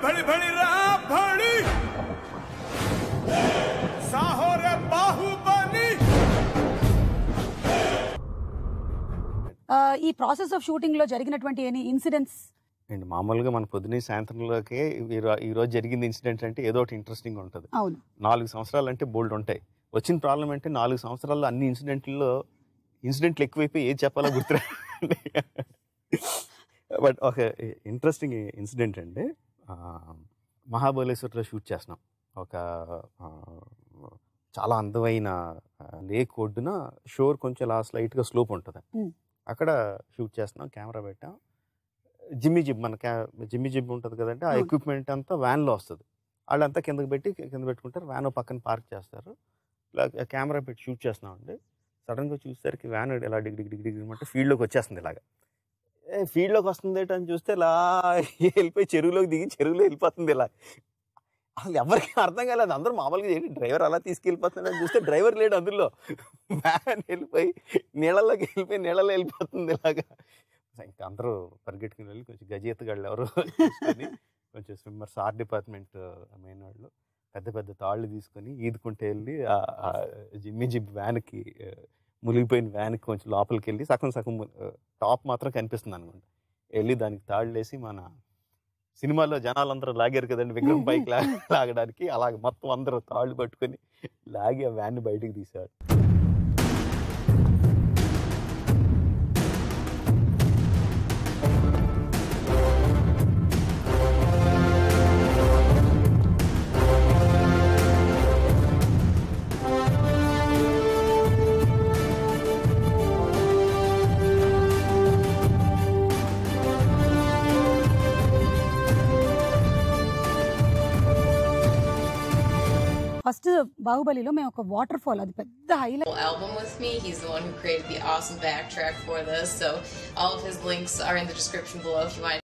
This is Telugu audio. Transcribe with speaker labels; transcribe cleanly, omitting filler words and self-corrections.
Speaker 1: भड़ी भड़ी रा भड़ी साहो रे बाहुबली
Speaker 2: ఈ ప్రాసెస్ ఆఫ్ షూటింగ్ లో జరిగినటువంటి ఎనీ ఇన్సిడెంట్స్?
Speaker 3: అండ్ మామూలుగా మన పొద్దునే సాయంత్రంలోకే ఈ రోజు జరిగింది ఇన్సిడెంట్ అంటే ఏదో ఒకటి ఇంట్రెస్టింగ్ ఉంటుంది.
Speaker 2: అవును,
Speaker 3: 4 సంవత్సరాలు అంటే బోల్డ్ ఉంటాయి. వచ్చిన ప్రాబ్లం అంటే 4 సంవత్సరాల్లో అన్ని ఇన్సిడెంట్లు ఎక్కువైపోయి ఏది చెప్పాలో గుర్తురా. బట్ ఒక ఇంట్రెస్టింగ్ ఇన్సిడెంట్ అండి. మహాబలేశ్వర్లో షూట్ చేస్తున్నాం. ఒక చాలా అందమైన లేక్ ఒడ్డున షోర్ కొంచెం లైట్గా స్లోప్ ఉంటుంది. అక్కడ షూట్ చేస్తున్నాం, కెమెరా పెట్టాం. జిమ్మి జిబ్ ఉంటుంది కదంటే ఆ ఎక్విప్మెంట్ అంతా వ్యాన్లో వస్తుంది. వాళ్ళంతా కింద పెట్టుకుంటారు, వ్యాన్ పక్కన పార్క్ చేస్తారు. ఇలా కెమెరా పెట్టి షూట్ చేస్తున్నామండి. సడన్గా చూసేసరికి వ్యాన్ ఇలా డిగ్రీ అంటే ఫీల్డ్లోకి వచ్చేస్తుంది. ఇలాగా ఫీల్డ్లోకి వస్తుంది అని చూస్తే ఇలా వెళ్ళిపోయి చెరువులోకి దిగి చెరువులో వెళ్ళిపోతుంది. ఇలా అసలు ఎవరికి అర్థం కాలేదు. అందరూ మామూలుగా ఏంటి డ్రైవర్ అలా తీసుకెళ్ళిపోతుందని చూస్తే డ్రైవర్ లేడు అందులో. వ్యాన్ వెళ్ళిపోయి నీళ్ళలో వెళ్ళిపోతుంది ఇలాగా. ఇంకా అందరూ పరిగెట్టుకుని వెళ్ళి కొంచెం గజెత్తుగాళ్ళు ఎవరు తీసుకొని కొంచెం స్విమ్మర్స్ ఆర్ట్ డిపార్ట్మెంట్ మెయిన్ వాళ్ళు పెద్ద తాళ్ళు తీసుకొని ఈదుకుంటే వెళ్ళి జిమ్మి జిబ్ వ్యాన్కి మునిగిపోయిన వ్యాన్కి కొంచెం లోపలికి వెళ్ళి సగం టాప్ మాత్రం కనిపిస్తుంది అనుకుంటా. వెళ్ళి దానికి తాళ్ళు వేసి మన సినిమాలో జనాలందరూ లాగారు కదండి విగ్రహం పైకి లాగడానికి, అలాగ మొత్తం అందరూ తాళ్ళు పట్టుకొని లాగి ఆ వ్యాన్ని బయటికి తీశాడు.
Speaker 2: ఫస్ట్ బాహుబలిలో మేము ఒక వాటర్ ఫాల్, అది పెద్ద highlight
Speaker 4: album with me. He's the one who created the awesome backtrack for this, so all of his links are in the description below if you want